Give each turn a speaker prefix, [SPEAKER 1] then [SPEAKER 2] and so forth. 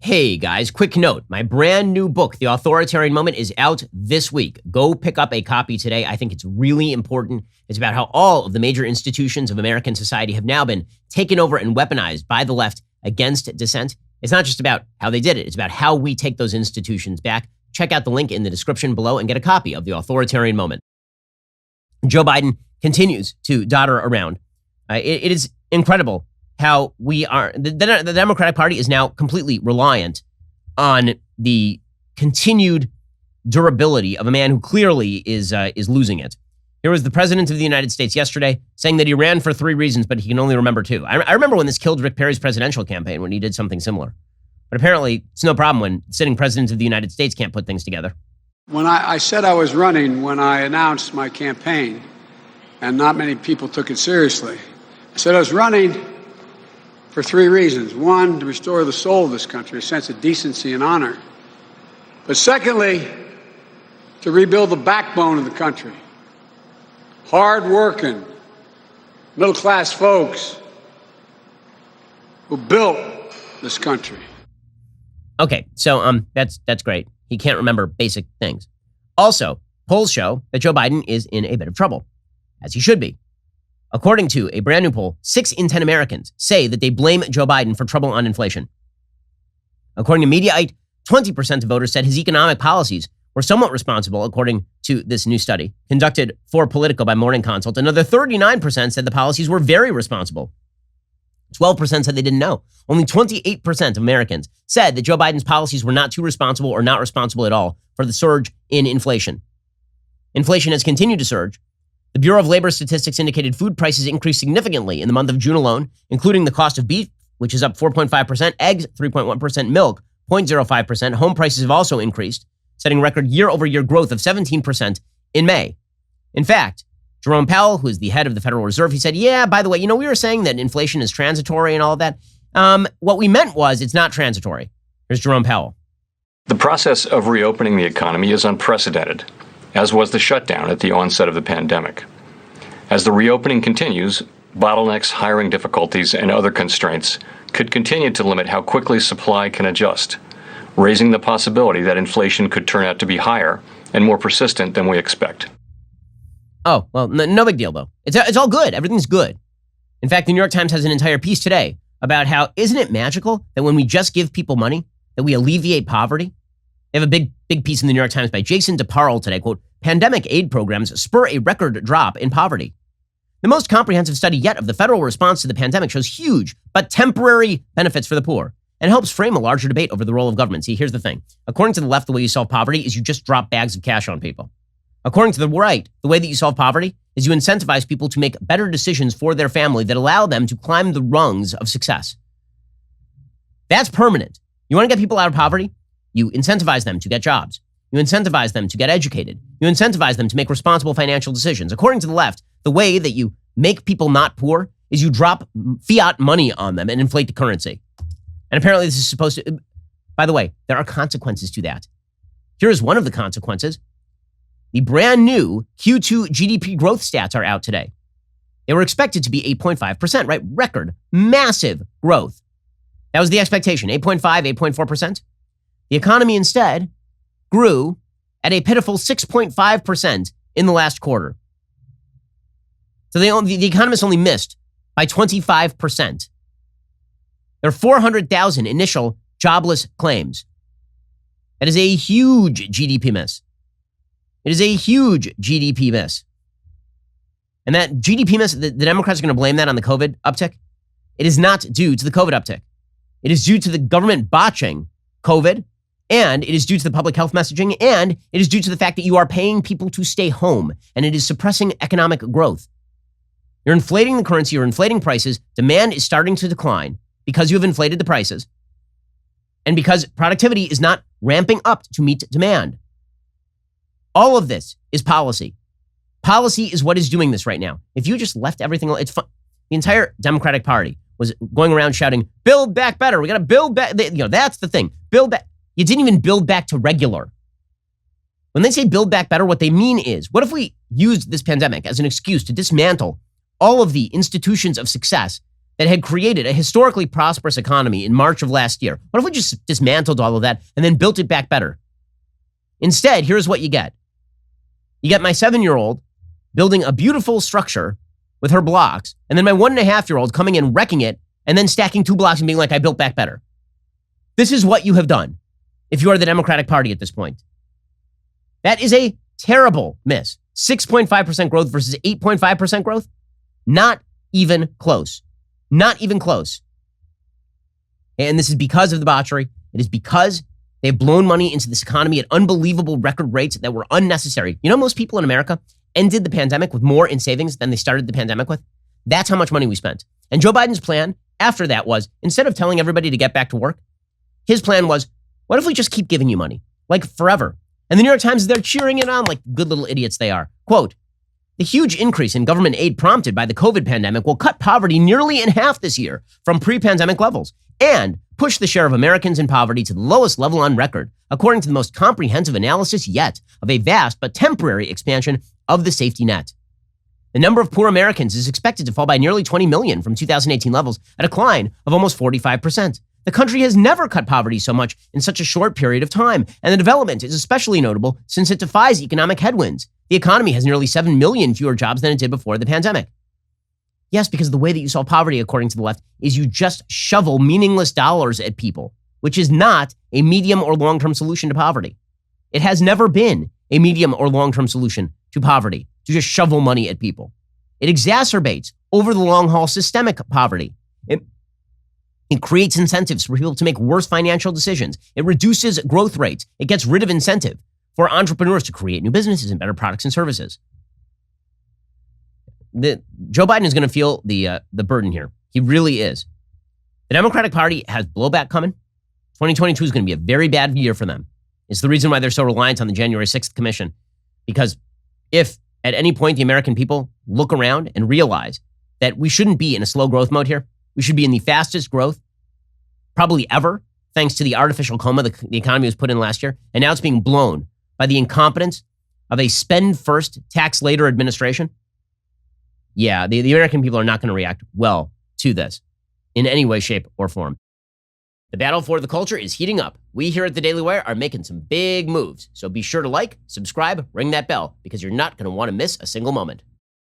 [SPEAKER 1] Hey guys, quick note. My brand new book, The Authoritarian Moment, is out this week. Go pick up a copy today. I think it's really important. It's about how all of the major institutions of American society have now been taken over and weaponized by the left against dissent. It's not just about how they did it. It's about how we take those institutions back. Check out the link in the description below and get a copy of The Authoritarian Moment. Joe Biden continues to dodder around. It is incredible how the Democratic Party is now completely reliant on the continued durability of a man who clearly is losing it. Here was the president of the United States yesterday saying that he ran for 3 reasons, but he can only remember 2. I remember when this killed Rick Perry's presidential campaign when he did something similar. But apparently it's no problem when sitting president of the United States can't put things together.
[SPEAKER 2] When I said I was running when I announced my campaign, and not many people took it seriously, I said I was running for 3 reasons. 1, to restore the soul of this country, a sense of decency and honor. But secondly, to rebuild the backbone of the country. Hard-working, middle-class folks who built this country.
[SPEAKER 1] Okay, so that's great. He can't remember basic things. Also, polls show that Joe Biden is in a bit of trouble, as he should be. According to a brand new poll, 6 in 10 Americans say that they blame Joe Biden for trouble on inflation. According to Mediaite, 20% of voters said his economic policies were somewhat responsible, according to this new study conducted for Politico by Morning Consult. Another 39% said the policies were very responsible. 12% said they didn't know. Only 28% of Americans said that Joe Biden's policies were not too responsible or not responsible at all for the surge in inflation. Inflation has continued to surge. The Bureau of Labor Statistics indicated food prices increased significantly in the month of June alone, including the cost of beef, which is up 4.5%, eggs 3.1%, milk 0.05%. Home prices have also increased, setting record year-over-year growth of 17% in May. In fact, Jerome Powell, who is the head of the Federal Reserve, he said, yeah, by the way, we were saying that inflation is transitory and all of that. What we meant was it's not transitory. Here's Jerome Powell.
[SPEAKER 3] The process of reopening the economy is unprecedented, as was the shutdown at the onset of the pandemic. As the reopening continues, bottlenecks, hiring difficulties, and other constraints could continue to limit how quickly supply can adjust, raising the possibility that inflation could turn out to be higher and more persistent than we expect.
[SPEAKER 1] Oh, well, no big deal, though. It's all good. Everything's good. In fact, the New York Times has an entire piece today about how, isn't it magical that when we just give people money, that we alleviate poverty? They have a big piece in the New York Times by Jason DeParle today, quote, pandemic aid programs spur a record drop in poverty. The most comprehensive study yet of the federal response to the pandemic shows huge but temporary benefits for the poor and helps frame a larger debate over the role of government. See, here's the thing. According to the left, the way you solve poverty is you just drop bags of cash on people. According to the right, the way that you solve poverty is you incentivize people to make better decisions for their family that allow them to climb the rungs of success. That's permanent. You want to get people out of poverty? You incentivize them to get jobs. You incentivize them to get educated. You incentivize them to make responsible financial decisions. According to the left, the way that you make people not poor is you drop fiat money on them and inflate the currency. And apparently this is supposed to, by the way, there are consequences to that. Here is one of the consequences. The brand new Q2 GDP growth stats are out today. They were expected to be 8.5%, right? Record, massive growth. That was the expectation, 8.5, 8.4%. The economy instead grew at a pitiful 6.5% in the last quarter. So the economists only missed by 25%. There are 400,000 initial jobless claims. That is a huge GDP miss. It is a huge GDP miss. And that GDP miss, the Democrats are going to blame that on the COVID uptick. It is not due to the COVID uptick. It is due to the government botching COVID, and it is due to the public health messaging, and it is due to the fact that you are paying people to stay home, and it is suppressing economic growth. You're inflating the currency, you're inflating prices, demand is starting to decline because you have inflated the prices, and because productivity is not ramping up to meet demand. All of this is policy. Policy is what is doing this right now. If you just left everything, it's fun. The entire Democratic Party was going around shouting, build back better. We got to build back. That's the thing. Build back. You didn't even build back to regular. When they say build back better, what they mean is, what if we used this pandemic as an excuse to dismantle all of the institutions of success that had created a historically prosperous economy in March of last year. What if we just dismantled all of that and then built it back better? Instead, here's what you get. You get my 7-year-old building a beautiful structure with her blocks, and then my 1.5-year-old coming in, wrecking it, and then stacking 2 blocks and being like, I built back better. This is what you have done if you are the Democratic Party at this point. That is a terrible miss. 6.5% growth versus 8.5% growth? Not even close. Not even close. And this is because of the botchery. It is because they've blown money into this economy at unbelievable record rates that were unnecessary. You know, most people in America ended the pandemic with more in savings than they started the pandemic with. That's how much money we spent. And Joe Biden's plan after that was, instead of telling everybody to get back to work, his plan was, what if we just keep giving you money? Like forever. And the New York Times, they're cheering it on like good little idiots they are. Quote, the huge increase in government aid prompted by the COVID pandemic will cut poverty nearly in half this year from pre-pandemic levels and push the share of Americans in poverty to the lowest level on record, according to the most comprehensive analysis yet of a vast but temporary expansion of the safety net. The number of poor Americans is expected to fall by nearly 20 million from 2018 levels, a decline of almost 45%. The country has never cut poverty so much in such a short period of time, and the development is especially notable since it defies economic headwinds. The economy has nearly 7 million fewer jobs than it did before the pandemic. Yes, because the way that you solve poverty, according to the left, is you just shovel meaningless dollars at people, which is not a medium or long-term solution to poverty. It has never been a medium or long-term solution to poverty, to just shovel money at people. It exacerbates over the long haul systemic poverty. It creates incentives for people to make worse financial decisions. It reduces growth rates. It gets rid of incentive for entrepreneurs to create new businesses and better products and services. Joe Biden is going to feel the burden here. He really is. The Democratic Party has blowback coming. 2022 is going to be a very bad year for them. It's the reason why they're so reliant on the January 6th commission. Because if at any point the American people look around and realize that we shouldn't be in a slow growth mode here, we should be in the fastest growth probably ever, thanks to the artificial coma the economy was put in last year. And now it's being blown by the incompetence of a spend first, tax later administration. Yeah, the American people are not going to react well to this in any way, shape, or form. The battle for the culture is heating up. We here at the Daily Wire are making some big moves. So be sure to like, subscribe, ring that bell, because you're not going to want to miss a single moment.